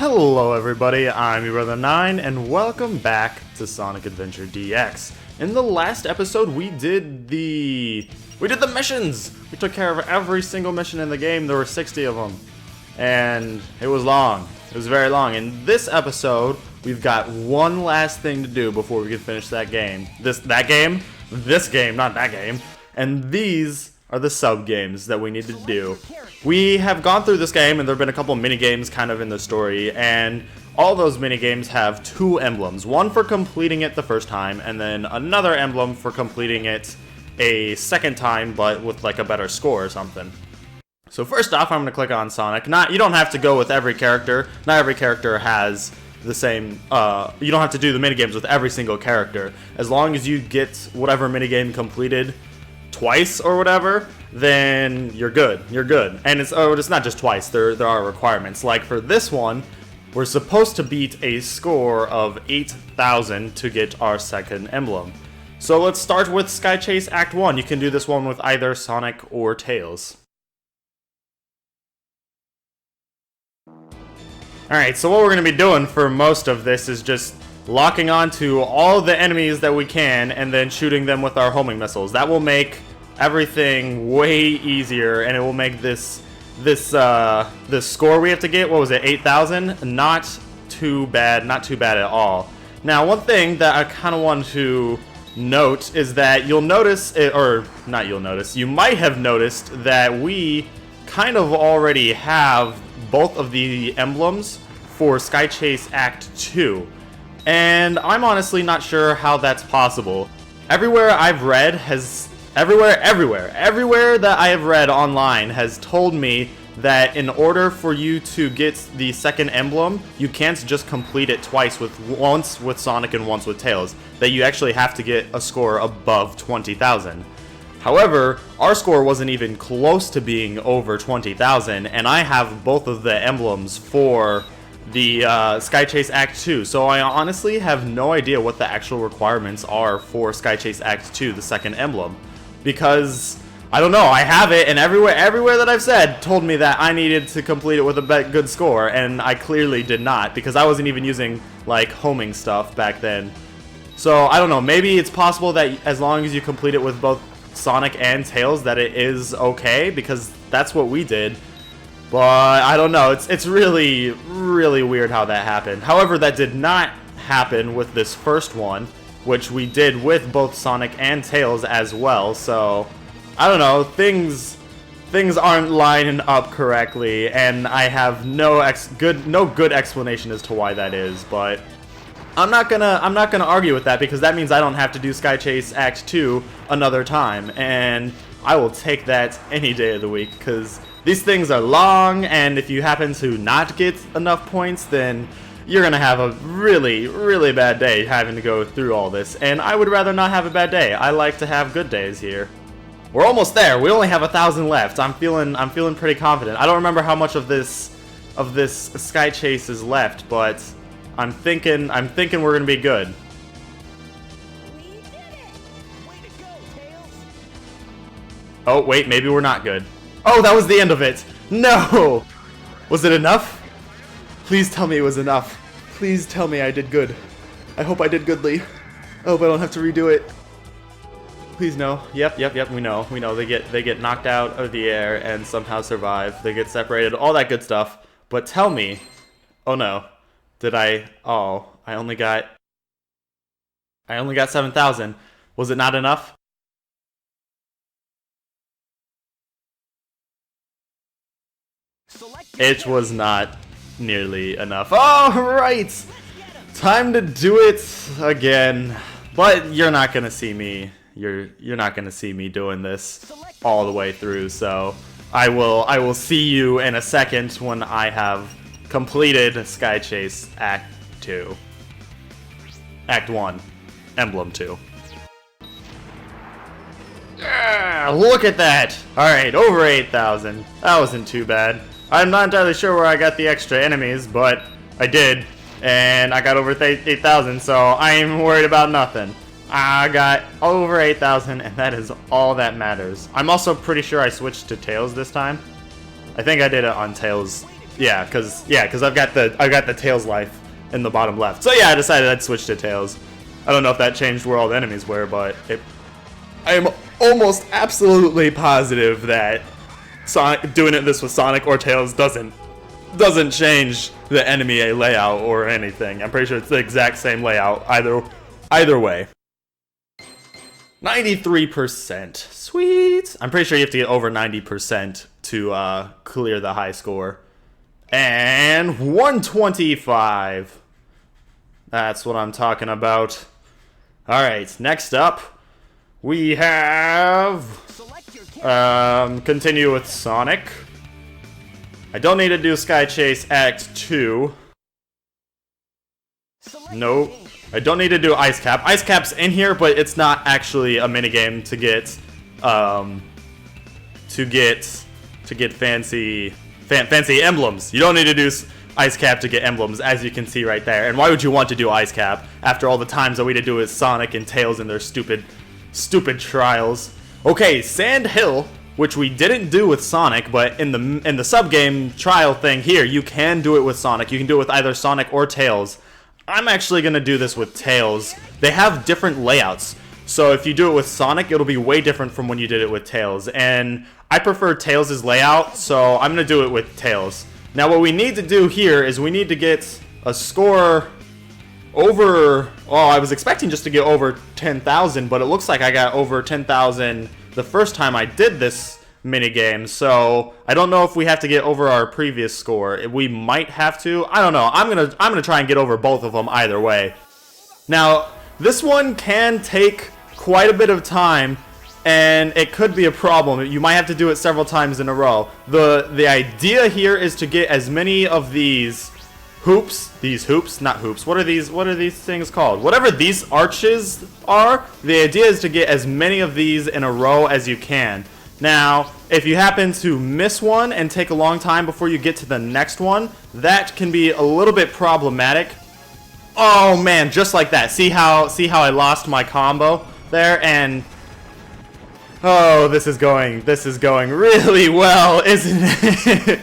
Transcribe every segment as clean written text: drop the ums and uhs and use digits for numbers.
Hello everybody, I'm your brother 9 and welcome back to Sonic Adventure DX. In the last episode we did the missions! We took care of every single mission in the game. There were 60 of them. And it was long. It was very long. In this episode, we've got one last thing to do before we can finish that game. This game, not that game. And these are the sub-games that we need to do. We have gone through this game, and there have been a couple mini-games kind of in the story, and all those mini-games have two emblems. One for completing it the first time, and then another emblem for completing it a second time, but with like a better score or something. So first off, I'm going to click on Sonic. You don't have to go with every character. Not every character has the same, you don't have to do the minigames with every single character. As long as you get whatever minigame completed twice or whatever, then you're good. You're good. And it's not just twice. There are requirements. Like for this one, we're supposed to beat a score of 8,000 to get our second emblem. So let's start with Sky Chase Act 1. You can do this one with either Sonic or Tails. Alright, so what we're going to be doing for most of this is just locking onto all the enemies that we can and then shooting them with our homing missiles. That will make everything way easier, and it will make this score we have to get, what was it, 8,000? Not too bad at all. Now, one thing that I kind of want to note is that you might have noticed that we kind of already have both of the emblems for Sky Chase Act 2. And I'm honestly not sure how that's possible. Everywhere that I have read online has told me that in order for you to get the second emblem, you can't just complete it twice, once with Sonic and once with Tails. That you actually have to get a score above 20,000. However, our score wasn't even close to being over 20,000, and I have both of the emblems for the Sky Chase Act 2, so I honestly have no idea what the actual requirements are for Sky Chase Act 2, the second emblem. Because, I don't know, I have it, and everywhere that I've said told me that I needed to complete it with a good score, and I clearly did not, because I wasn't even using, like, homing stuff back then. So, I don't know, maybe it's possible that as long as you complete it with both Sonic and Tails that it is okay, because that's what we did. But I don't know, it's really, really weird how that happened. However, that did not happen with this first one, which we did with both Sonic and Tails as well, so I don't know, things aren't lining up correctly, and I have no good explanation as to why that is, but I'm not gonna argue with that, because that means I don't have to do Sky Chase Act 2 another time, and I will take that any day of the week, because these things are long, and if you happen to not get enough points, then you're gonna have a really, really bad day having to go through all this, and I would rather not have a bad day. I like to have good days here. We're almost there. We only have 1,000 left. I'm feeling pretty confident. I don't remember how much of this Sky Chase is left, but I'm thinking we're gonna be good. We did it! Way to go, Tails! Oh wait, maybe we're not good. Oh, that was the end of it. No! Was it enough? Please tell me it was enough. Please tell me I did good. I hope I did goodly. I hope I don't have to redo it. Please no. Yep, we know. They get knocked out of the air and somehow survive. They get separated, all that good stuff. But tell me, oh no. I only got 7,000. Was it not enough? It was not nearly enough. Alright! Time to do it again. But you're not gonna see me. You're not gonna see me doing this all the way through, so I will see you in a second when I have completed Sky Chase Act 2. Act 1. Emblem 2. Yeah, look at that! Alright, over 8,000. That wasn't too bad. I'm not entirely sure where I got the extra enemies, but I did. And I got over 8,000, so I ain't even worried about nothing. I got over 8,000, and that is all that matters. I'm also pretty sure I switched to Tails this time. I think I did it on Tails Yeah, cause I've got the Tails life in the bottom left. So yeah, I decided I'd switch to Tails. I don't know if that changed where all the enemies were, but I am almost absolutely positive that doing this with Sonic or Tails doesn't change the enemy layout or anything. I'm pretty sure it's the exact same layout either way. 93%. Sweet. I'm pretty sure you have to get over 90% to clear the high score. And 125. That's what I'm talking about. Alright, next up, we have... continue with Sonic. I don't need to do Sky Chase Act 2. Nope. I don't need to do Ice Cap. Ice Cap's in here, but it's not actually a minigame to get fancy emblems. You don't need to do Ice Cap to get emblems, as you can see right there. And why would you want to do Ice Cap after all the times that we had to do with Sonic and Tails and their stupid trials? Okay, Sand Hill, which we didn't do with Sonic, but in the sub-game trial thing here, you can do it with Sonic. You can do it with either Sonic or Tails. I'm actually going to do this with Tails. They have different layouts. So if you do it with Sonic, it'll be way different from when you did it with Tails. And I prefer Tails' layout, so I'm going to do it with Tails. Now what we need to do here is we need to get a score over... Oh, I was expecting just to get over 10,000, but it looks like I got over 10,000 the first time I did this minigame, so I don't know if we have to get over our previous score. We might have to. I don't know. I'm gonna try and get over both of them either way. Now, this one can take quite a bit of time, and it could be a problem. You might have to do it several times in a row. The idea here is to get as many of these hoops, not hoops. What are these things called? Whatever these arches are, the idea is to get as many of these in a row as you can. Now, if you happen to miss one and take a long time before you get to the next one, that can be a little bit problematic. Oh man, just like that. See how I lost my combo there? And oh, this is going really well, isn't it?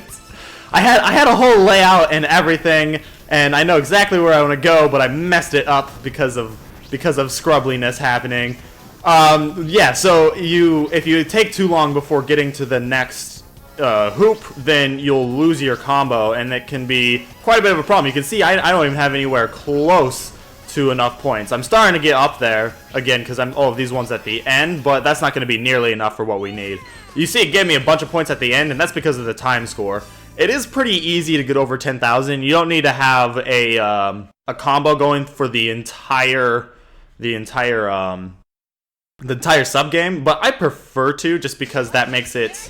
I had a whole layout and everything, and I know exactly where I want to go, but I messed it up because of scrubbliness happening. Yeah, so if you take too long before getting to the next hoop, then you'll lose your combo, and it can be quite a bit of a problem. You can see I don't even have anywhere close to enough points. I'm starting to get up there again because I'm all of these ones at the end, but that's not going to be nearly enough for what we need. You see it gave me a bunch of points at the end, and that's because of the time score. It is pretty easy to get over 10,000. You don't need to have a combo going for the entire sub game, but I prefer to, just because that makes it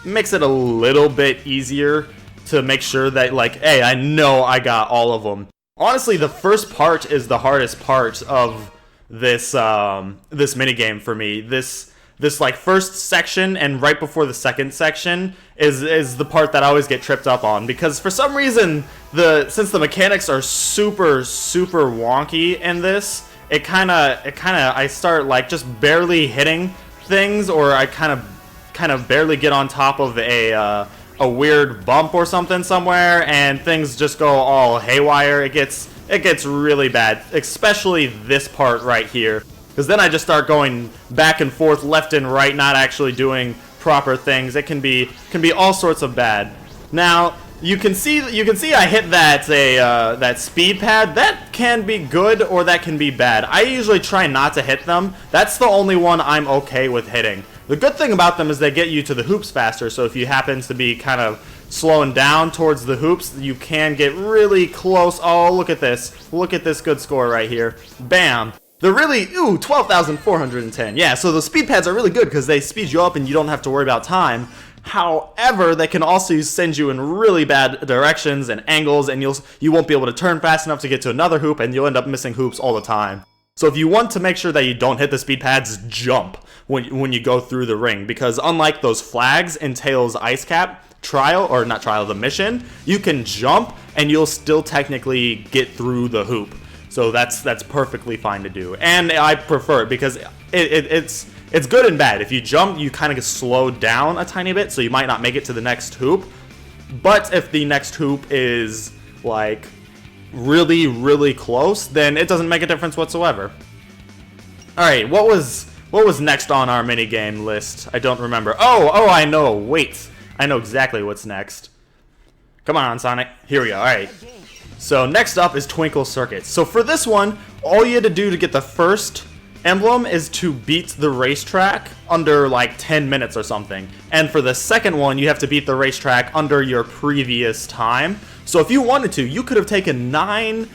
a little bit easier to make sure that, like, hey, I know I got all of them. Honestly, the first part is the hardest part of this this minigame for me. This like first section and right before the second section is the part that I always get tripped up on, because for some reason since the mechanics are super wonky in this, it kind of I start like just barely hitting things, or I kind of barely get on top of a weird bump or something somewhere, and things just go all haywire. It gets really bad, especially this part right here. Because then I just start going back and forth, left and right, not actually doing proper things. It can be all sorts of bad. Now you can see I hit that speed pad. That can be good or that can be bad. I usually try not to hit them. That's the only one I'm okay with hitting. The good thing about them is they get you to the hoops faster. So if you happen to be kind of slowing down towards the hoops, you can get really close. Oh, look at this! Look at this good score right here. Bam! They're really, 12,410. Yeah, so the speed pads are really good because they speed you up and you don't have to worry about time. However, they can also send you in really bad directions and angles, and you won't be able to turn fast enough to get to another hoop, and you'll end up missing hoops all the time. So if you want to make sure that you don't hit the speed pads, jump when you go through the ring, because unlike those flags in Tails Ice Cap trial, or not trial, the mission, you can jump and you'll still technically get through the hoop. So that's perfectly fine to do, and I prefer it because it's good and bad. If you jump, you kind of get slowed down a tiny bit, so you might not make it to the next hoop. But if the next hoop is like really, really close, then it doesn't make a difference whatsoever. Alright, what was next on our minigame list? I don't remember. Oh, I know. Wait. I know exactly what's next. Come on, Sonic. Here we go. Alright. So next up is Twinkle Circuit. So for this one, all you had to do to get the first emblem is to beat the racetrack under like 10 minutes or something. And for the second one, you have to beat the racetrack under your previous time. So if you wanted to, you could have taken 9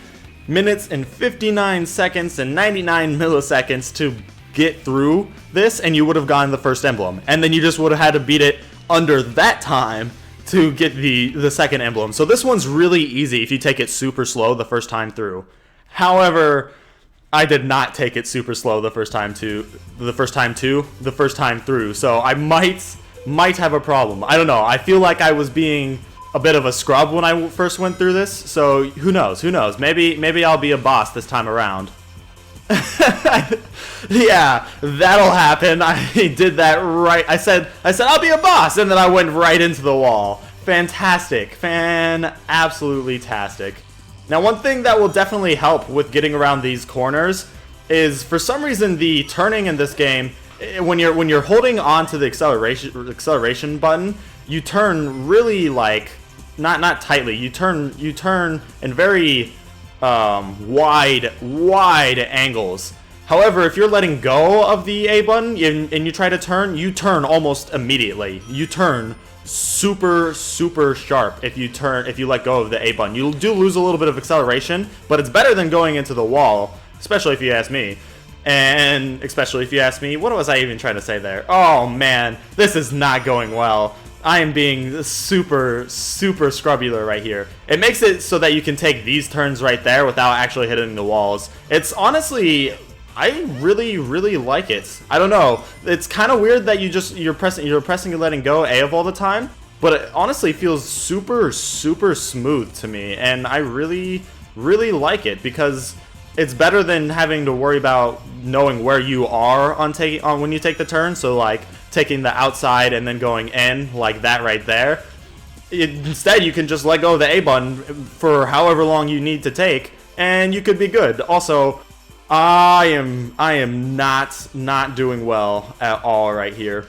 minutes and 59 seconds and 99 milliseconds to get through this, and you would have gotten the first emblem. And then you just would have had to beat it under that time to get the second emblem. So this one's really easy if you take it super slow the first time through. However, I did not take it super slow the first time through. So I might have a problem. I don't know. I feel like I was being a bit of a scrub when I first went through this. So who knows? Who knows? Maybe I'll be a boss this time around. Yeah, that'll happen. I did that right. I said I'll be a boss, and then I went right into the wall. Fantastic. Absolutely-tastic. Now, one thing that will definitely help with getting around these corners is, for some reason, the turning in this game, when you're holding on to the acceleration button, you turn really like not tightly. You turn in very wide angles. However, if you're letting go of the A button and you try to turn, you turn almost immediately. You turn super sharp if you let go of the A button. You do lose a little bit of acceleration, but it's better than going into the wall, especially if you ask me. And especially if you ask me, what was I even trying to say there? Oh man, this is not going well. I am being super scrubbular right here. It makes it so that you can take these turns right there without actually hitting the walls. It's honestly, I really like it. I don't know. It's kind of weird that you're pressing and letting go A of all the time, but it honestly feels super smooth to me, and I really like it because it's better than having to worry about knowing where you are on when you take the turn. So like taking the outside and then going in like that right there. Instead, you can just let go of the A button for however long you need to take, and you could be good. Also, I am not doing well at all right here.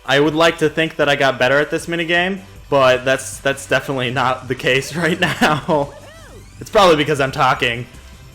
I would like to think that I got better at this minigame, but that's definitely not the case right now. It's probably because I'm talking.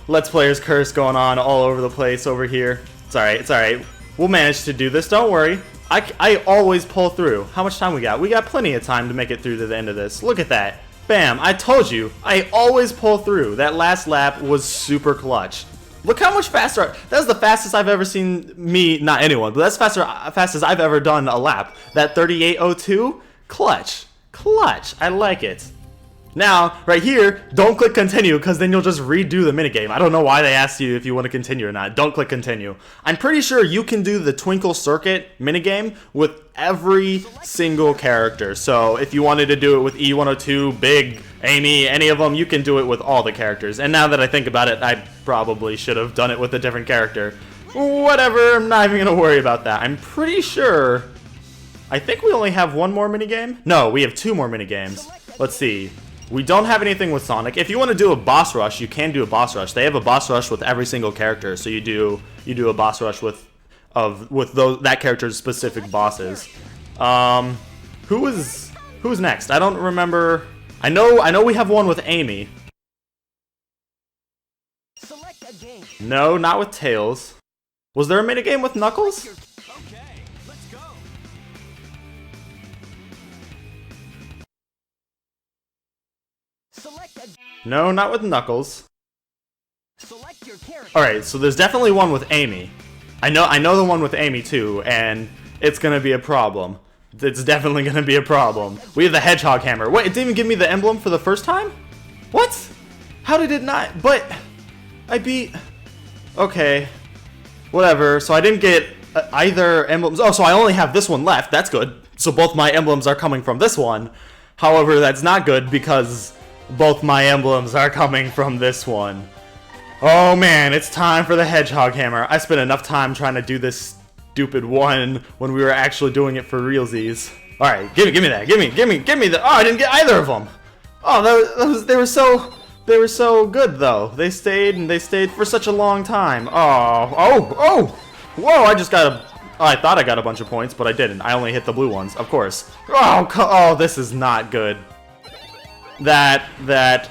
Let's Player's Curse going on all over the place over here. It's alright. We'll manage to do this, don't worry. I always pull through. How much time we got? We got plenty of time to make it through to the end of this. Look at that. Bam, I told you. I always pull through. That last lap was super clutch. Look how much faster. That's the fastest I've ever seen me, not anyone, but that's fastest I've ever done a lap. That 38:02, clutch. I like it. Now, right here, don't click continue, because then you'll just redo the minigame. I don't know why they asked you if you want to continue or not. Don't click continue. I'm pretty sure you can do the Twinkle Circuit minigame with every single character. So if you wanted to do it with E102, Big, Amy, any of them, you can do it with all the characters. And now that I think about it, I probably should have done it with a different character. Whatever, I'm not even going to worry about that. I'm pretty sure. I think we only have one more minigame? No, we have 2 more minigames. Let's see. We don't have anything with Sonic. If you want to do a boss rush, you can do a boss rush. They have a boss rush with every single character, so you do a boss rush with that character's specific bosses. Who's next? I don't remember. I know we have one with Amy. Select a game. No, not with Tails. Was there a minigame with Knuckles? Okay, let's go. Select a No, not with Knuckles. Select your character. Alright, so there's definitely one with Amy. I know the one with Amy too, and it's gonna be a problem. It's definitely gonna be a problem. We have the Hedgehog Hammer. Wait, it didn't even give me the emblem for the first time? What? How did it not? But I beat... Okay. Whatever. So I didn't get either emblems. Oh, so I only have this one left. That's good. So both my emblems are coming from this one. However, that's not good because both my emblems are coming from this one. Oh man, it's time for the Hedgehog Hammer. I spent enough time trying to do this stupid one when we were actually doing it for realsies. All right, give me that. Give me the. Oh, I didn't get either of them. Oh, they were so good though. They stayed for such a long time. Oh, whoa! I just got a. Oh, I thought I got a bunch of points, but I didn't. I only hit the blue ones, of course. Oh, this is not good. That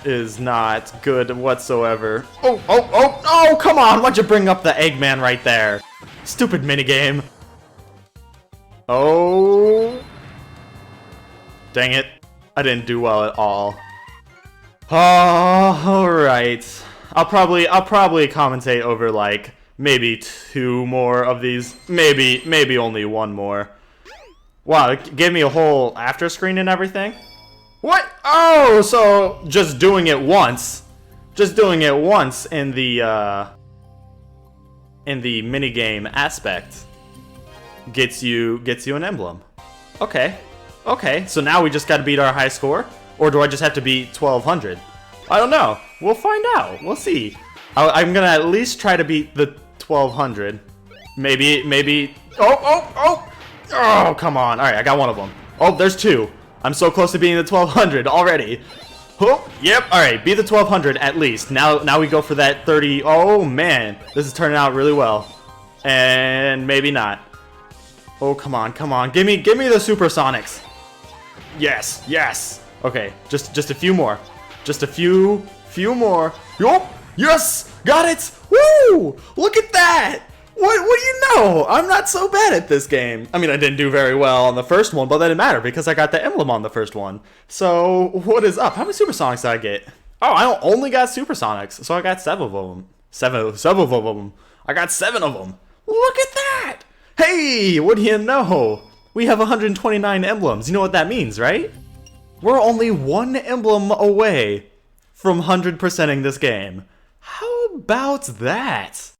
is not good whatsoever. Oh, come on! Why'd you bring up the Eggman right there? Stupid minigame. Oh. Dang it. I didn't do well at all. Oh, alright. I'll probably commentate over like maybe 2 more of these. Maybe only 1 more. Wow, it gave me a whole after screen and everything. What? Oh, so just doing it once. Just doing it once in the minigame aspect gets you an emblem. Okay. Okay, so now we just gotta beat our high score? Or do I just have to beat 1200? I don't know. We'll find out. We'll see. I'm gonna at least try to beat the 1200. Maybe. Oh, come on. Alright, I got one of them. Oh, there's 2. I'm so close to beating the 1200 already. Oh, yep. Alright, beat the 1200 at least. Now we go for that 30. Oh, man. This is turning out really well. And maybe not. Oh, come on. Give me the supersonics. Yes. Okay, just a few more. Just a few more. Yup. Yes! Got it! Woo! Look at that! What do you know? I'm not so bad at this game. I mean, I didn't do very well on the first one, but that didn't matter because I got the emblem on the first one. So, what is up? How many supersonics did I get? Oh, I only got supersonics, so I got 7 of them. Seven of them. I got 7 of them. Look at that! Hey, what do you know? We have 129 emblems. You know what that means, right? We're only 1 emblem away from 100%ing this game. How about that?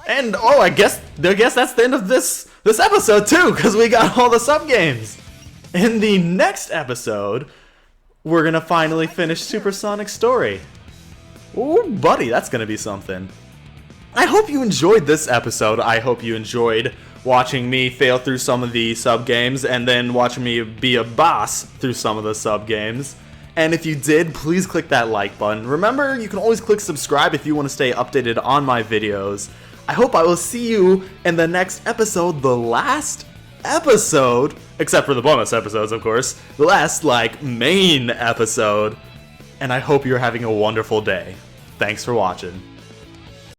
And I guess that's the end of this episode too, because we got all the sub games. In the next episode, we're gonna finally finish Supersonic's story. Ooh, buddy, that's gonna be something. I hope you enjoyed this episode. I hope you enjoyed watching me fail through some of the sub games and then watching me be a boss through some of the sub games. And if you did, please click that like button. Remember, you can always click subscribe if you want to stay updated on my videos. I hope I will see you in the next episode, the last episode, except for the bonus episodes, of course, the last, main episode. And I hope you're having a wonderful day. Thanks for watching.